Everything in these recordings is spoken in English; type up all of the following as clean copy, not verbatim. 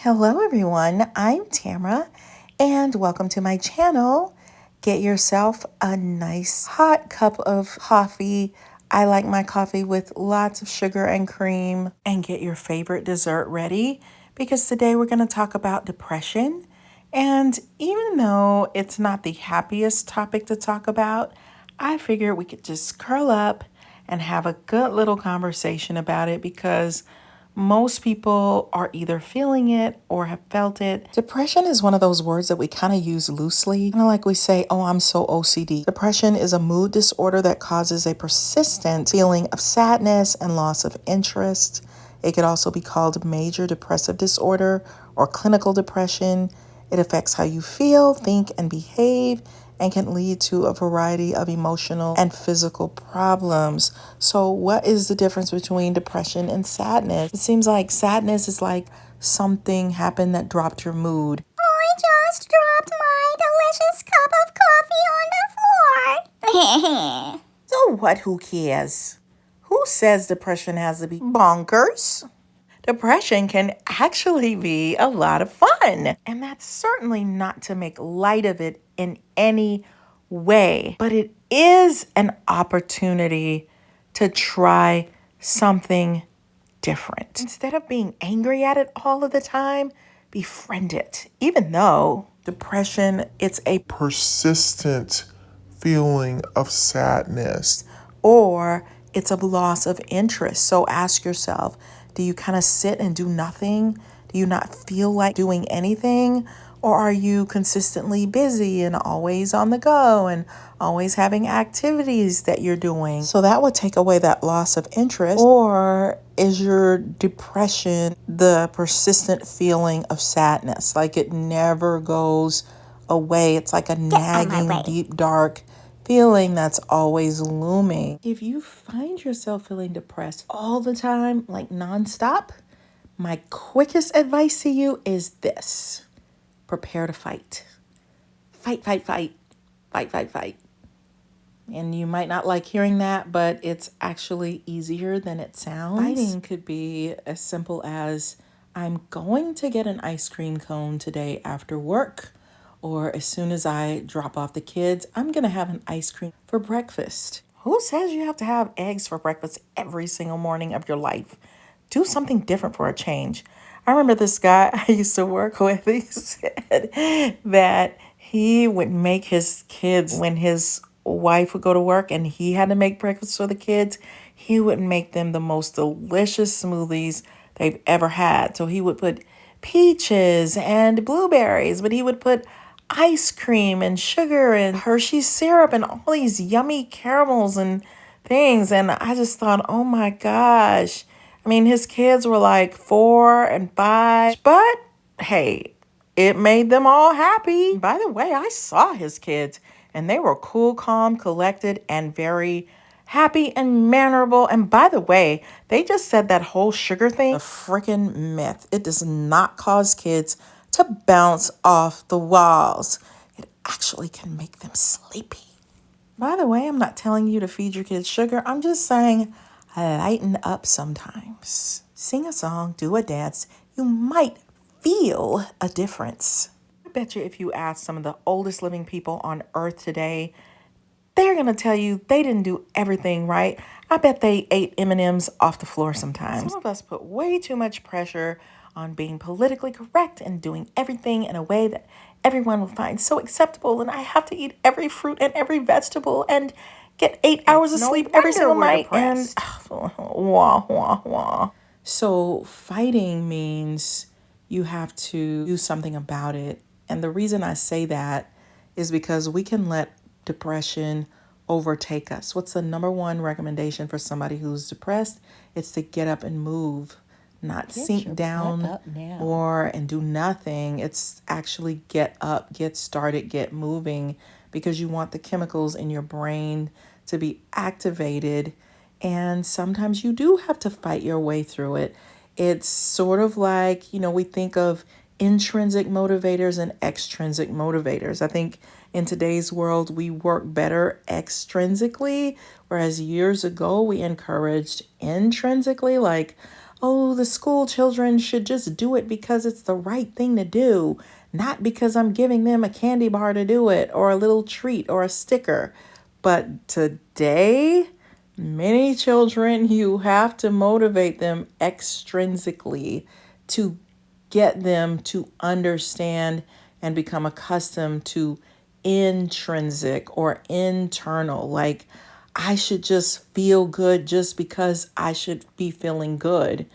Hello everyone, I'm Tamara and welcome to my channel. Get yourself a nice hot cup of coffee. I like my coffee with lots of sugar and cream, and get your favorite dessert ready because today we're going to talk about depression. And even though it's not the happiest topic to talk about, I figured we could just curl up and have a good little conversation about it because most people are either feeling it or have felt it. Depression is one of those words that we kind of use loosely, kind of like we say, oh, I'm so OCD. Depression is a mood disorder that causes a persistent feeling of sadness and loss of interest. It could also be called major depressive disorder or clinical depression. It affects how you feel, think, and behave, and can lead to a variety of emotional and physical problems. So what is the difference between depression and sadness? It seems like sadness is like something happened that dropped your mood. I just dropped my delicious cup of coffee on the floor. So what, who cares? Who says depression has to be bonkers? Depression can actually be a lot of fun. And that's certainly not to make light of it in any way, but it is an opportunity to try something different. Instead of being angry at it all of the time, befriend it. Even though depression, it's a persistent feeling of sadness, or it's a loss of interest. So ask yourself, do you kind of sit and do nothing? Do you not feel like doing anything? Or are you consistently busy and always on the go and always having activities that you're doing? So that would take away that loss of interest. Or is your depression the persistent feeling of sadness? Like it never goes away. It's like a nagging, deep, dark feeling that's always looming. If you find yourself feeling depressed all the time, like nonstop, my quickest advice to you is this: prepare to fight. Fight, fight, fight, fight, fight, fight. And you might not like hearing that, but it's actually easier than it sounds. Fighting could be as simple as, I'm going to get an ice cream cone today after work. Or as soon as I drop off the kids, I'm going to have an ice cream for breakfast. Who says you have to have eggs for breakfast every single morning of your life? Do something different for a change. I remember this guy I used to work with, he said that he would make his kids, when his wife would go to work and he had to make breakfast for the kids, he would make them the most delicious smoothies they've ever had. So he would put peaches and blueberries, but he would put ice cream and sugar and Hershey syrup and all these yummy caramels and things. And I just thought, oh my gosh. I mean, his kids were like 4 and 5, but hey, it made them all happy. By the way, I saw his kids and they were cool, calm, collected, and very happy and mannerable. And by the way, they just said that whole sugar thing, a freaking myth. It does not cause kids to bounce off the walls. It actually can make them sleepy. By the way, I'm not telling you to feed your kids sugar. I'm just saying lighten up sometimes. Sing a song, do a dance. You might feel a difference. I bet you if you ask some of the oldest living people on earth today, they're going to tell you they didn't do everything right. I bet they ate M&Ms off the floor sometimes. Some of us put way too much pressure on being politically correct and doing everything in a way that everyone will find so acceptable. And I have to eat every fruit and every vegetable and get 8 hours of sleep every single night. And wah, wah, wah. So fighting means you have to do something about it. And the reason I say that is because we can let depression overtake us. What's the number one recommendation for somebody who's depressed? It's to get up and move, not sink down and do nothing. It's actually get up, get started, get moving, because you want the chemicals in your brain to be activated. And sometimes you do have to fight your way through it. It's sort of like, we think of intrinsic motivators and extrinsic motivators. I think in today's world, we work better extrinsically, whereas years ago we encouraged intrinsically, like, oh, the school children should just do it because it's the right thing to do, not because I'm giving them a candy bar to do it or a little treat or a sticker. But today, many children, you have to motivate them extrinsically to get them to understand and become accustomed to intrinsic or internal. Like, I should just feel good just because I should be feeling good.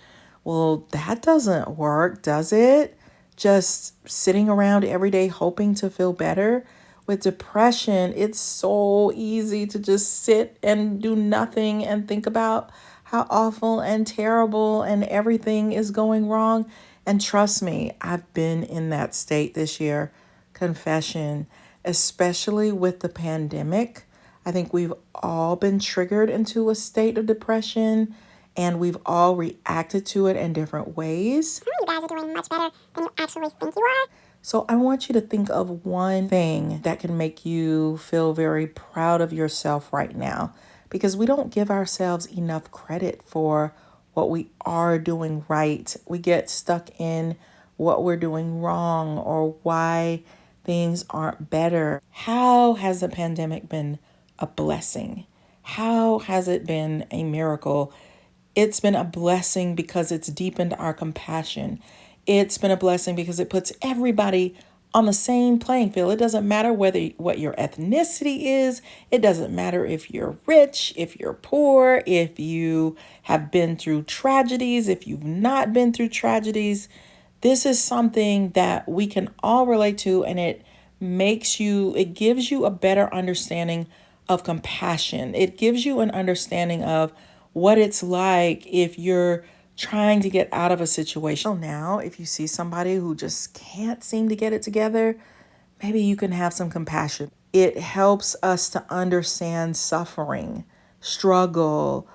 Well, that doesn't work, does it? Just sitting around every day hoping to feel better. With depression, it's so easy to just sit and do nothing and think about how awful and terrible and everything is going wrong. And trust me, I've been in that state this year. Confession, especially with the pandemic. I think we've all been triggered into a state of depression and we've all reacted to it in different ways. Some of you guys are doing much better than you actually think you are. So I want you to think of one thing that can make you feel very proud of yourself right now, because we don't give ourselves enough credit for what we are doing right. We get stuck in what we're doing wrong or why things aren't better. How has the pandemic been a blessing? How has it been a miracle? It's been a blessing because it's deepened our compassion. It's been a blessing because it puts everybody on the same playing field. It doesn't matter what your ethnicity is. It doesn't matter if you're rich, if you're poor, if you have been through tragedies, if you've not been through tragedies. This is something that we can all relate to, and it gives you a better understanding of compassion. It gives you an understanding of what it's like if you're trying to get out of a situation. So now, if you see somebody who just can't seem to get it together, maybe you can have some compassion. It helps us to understand suffering, struggle,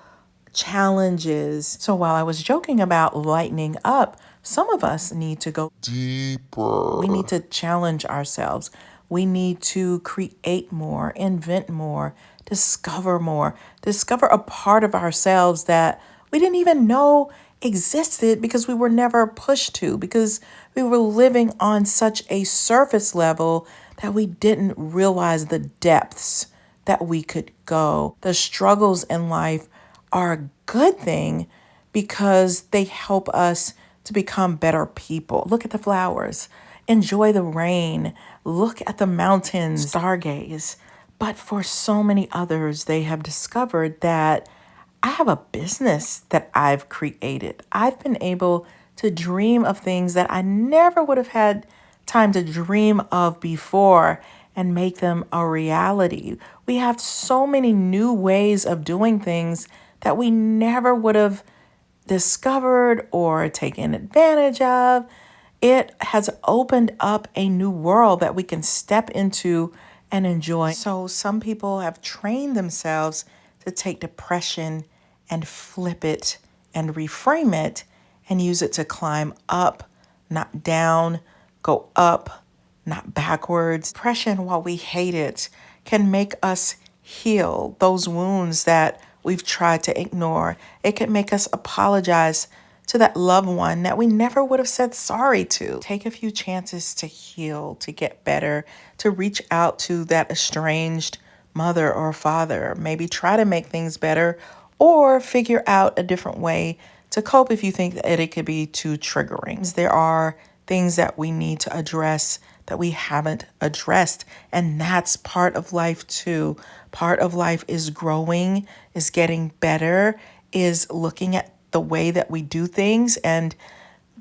challenges. So while I was joking about lightening up, some of us need to go deeper. We need to challenge ourselves. We need to create more, invent more, discover more, discover a part of ourselves that we didn't even know existed because we were never pushed to, because we were living on such a surface level that we didn't realize the depths that we could go. The struggles in life are a good thing because they help us to become better people. Look at the flowers, enjoy the rain, look at the mountains, stargaze. But for so many others, they have discovered that I have a business that I've created. I've been able to dream of things that I never would have had time to dream of before and make them a reality. We have so many new ways of doing things that we never would have discovered or taken advantage of. It has opened up a new world that we can step into and enjoy. So some people have trained themselves to take depression and flip it and reframe it and use it to climb up, not down, go up, not backwards. Depression, while we hate it, can make us heal those wounds that we've tried to ignore. It can make us apologize to that loved one that we never would have said sorry to. Take a few chances to heal, to get better, to reach out to that estranged mother or father. Maybe try to make things better or figure out a different way to cope if you think that it could be too triggering. There are things that we need to address that we haven't addressed, and that's part of life too. Part of life is growing, is getting better, is looking at the way that we do things and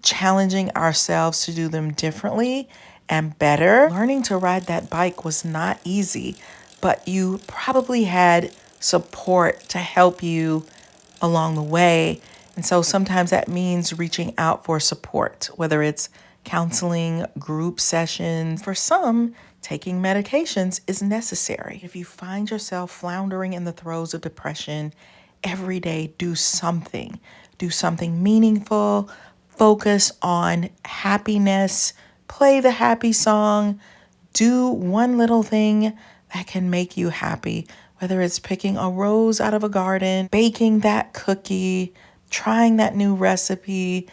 challenging ourselves to do them differently and better. Learning to ride that bike was not easy, but you probably had support to help you along the way. And so sometimes that means reaching out for support, whether it's counseling, group sessions. For some, taking medications is necessary. If you find yourself floundering in the throes of depression, every day do something. Do something meaningful. Focus on happiness. Play the happy song. Do one little thing that can make you happy, whether it's picking a rose out of a garden, baking that cookie, trying that new recipe,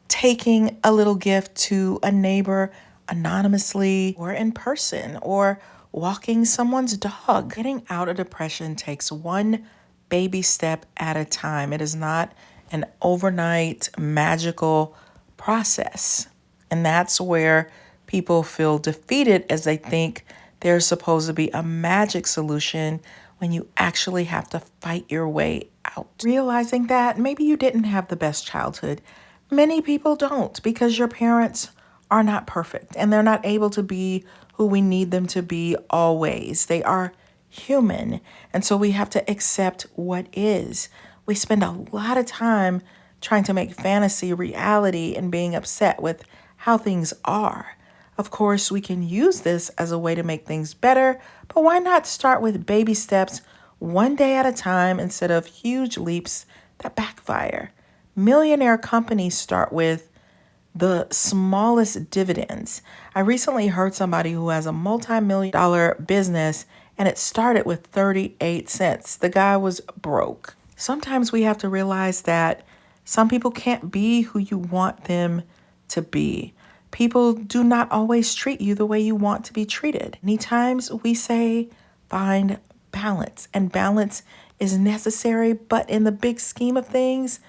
taking a little gift to a neighbor anonymously or in person, or walking someone's dog. Getting out of depression takes one baby step at a time. It is not an overnight magical process. And that's where people feel defeated, as they think there's supposed to be a magic solution when you actually have to fight your way out. Realizing that maybe you didn't have the best childhood. Many people don't, because your parents are not perfect and they're not able to be who we need them to be always. They are human. And so we have to accept what is. We spend a lot of time trying to make fantasy reality and being upset with how things are. Of course, we can use this as a way to make things better, but why not start with baby steps one day at a time instead of huge leaps that backfire? Millionaire companies start with the smallest dividends. I recently heard somebody who has a multi-million-dollar business and it started with 38 cents. The guy was broke. Sometimes we have to realize that some people can't be who you want them to be. People do not always treat you the way you want to be treated. Many times we say, find balance, and balance is necessary, but in the big scheme of things,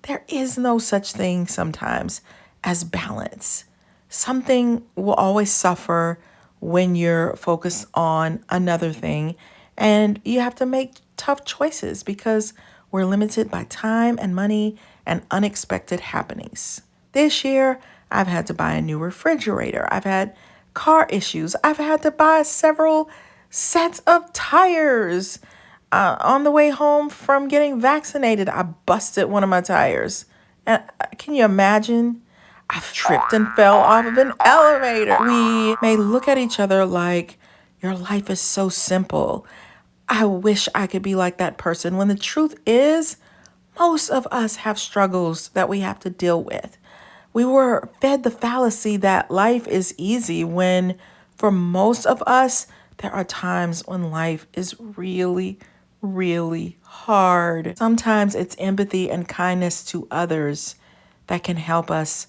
there is no such thing sometimes as balance. Something will always suffer when you're focused on another thing, and you have to make tough choices because we're limited by time and money and unexpected happenings. This year, I've had to buy a new refrigerator. I've had car issues. I've had to buy several sets of tires. On the way home from getting vaccinated, I busted one of my tires. And can you imagine? I've tripped and fell off of an elevator. We may look at each other like, your life is so simple. I wish I could be like that person. When the truth is, most of us have struggles that we have to deal with. We were fed the fallacy that life is easy when for most of us, there are times when life is really, really hard. Sometimes it's empathy and kindness to others that can help us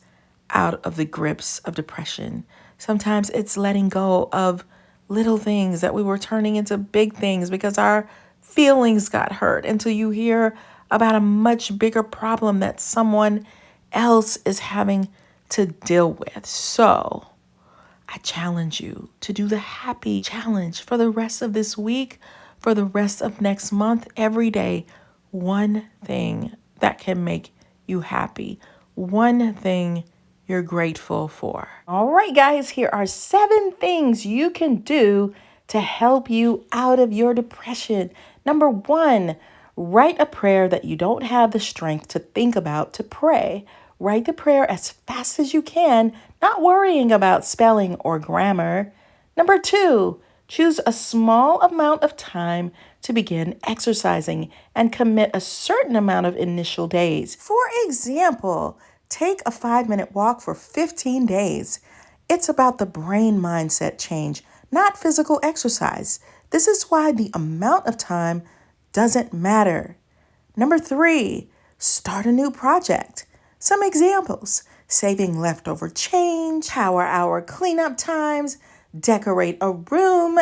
out of the grips of depression. Sometimes it's letting go of little things that we were turning into big things because our feelings got hurt until you hear about a much bigger problem that someone else is having to deal with. So I challenge you to do the happy challenge for the rest of this week, for the rest of next month, every day. One thing that can make you happy. One thing you're grateful for. All right, guys, here are 7 things you can do to help you out of your depression. Number 1, write a prayer that you don't have the strength to think about to pray. Write the prayer as fast as you can, not worrying about spelling or grammar. Number 2, choose a small amount of time to begin exercising and commit a certain amount of initial days. For example, take a 5-minute walk for 15 days. It's about the brain mindset change, not physical exercise. This is why the amount of time doesn't matter. Number 3, start a new project. Some examples: saving leftover change, power hour cleanup times, decorate a room,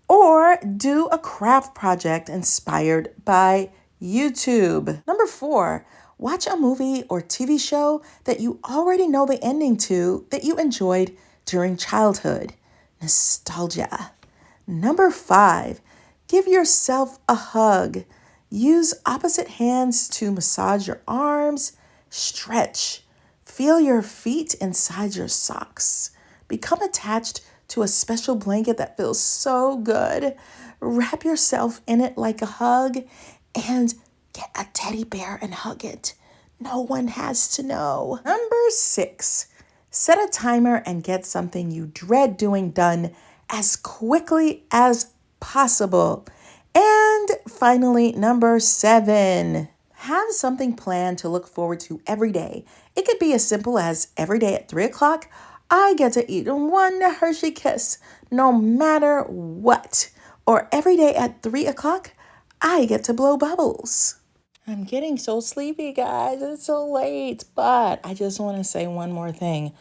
or do a craft project inspired by YouTube. Number 4, watch a movie or TV show that you already know the ending to that you enjoyed during childhood. Nostalgia. Number 5, give yourself a hug. Use opposite hands to massage your arms. Stretch. Feel your feet inside your socks. Become attached to a special blanket that feels so good. Wrap yourself in it like a hug and get a teddy bear and hug it. No one has to know. Number 6, set a timer and get something you dread doing done as quickly as possible. And finally, number 7, have something planned to look forward to every day. It could be as simple as every day at 3 o'clock, I get to eat one Hershey Kiss, no matter what. Or every day at 3 o'clock, I get to blow bubbles. I'm getting so sleepy, guys. It's so late. But I just want to say one more thing.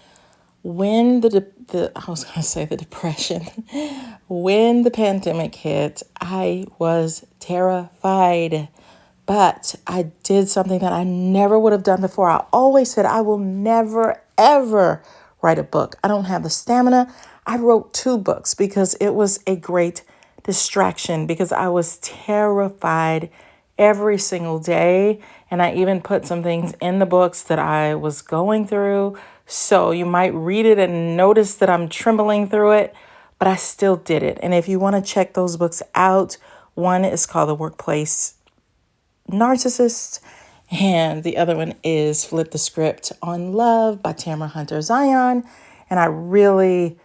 When I was going to say the depression, when the pandemic hit, I was terrified. But I did something that I never would have done before. I always said I will never, ever write a book. I don't have the stamina. I wrote 2 books because it was a great distraction because I was terrified every single day. And I even put some things in the books that I was going through. So you might read it and notice that I'm trembling through it, but I still did it. And if you want to check those books out, one is called The Workplace Narcissists, and the other one is Flip the Script on Love by Tamara Hunter Zyon. And I really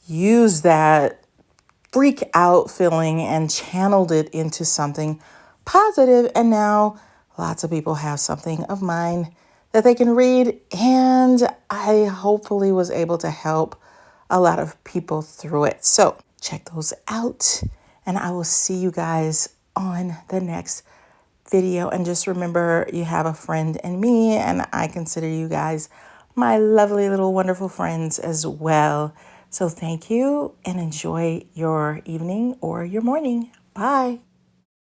used that freak out feeling and channeled it into something positive. And now lots of people have something of mine that they can read. And I hopefully was able to help a lot of people through it. So check those out. And I will see you guys on the next video. And just remember, you have a friend in me, and I consider you guys my lovely little wonderful friends as well. So thank you and enjoy your evening or your morning. Bye.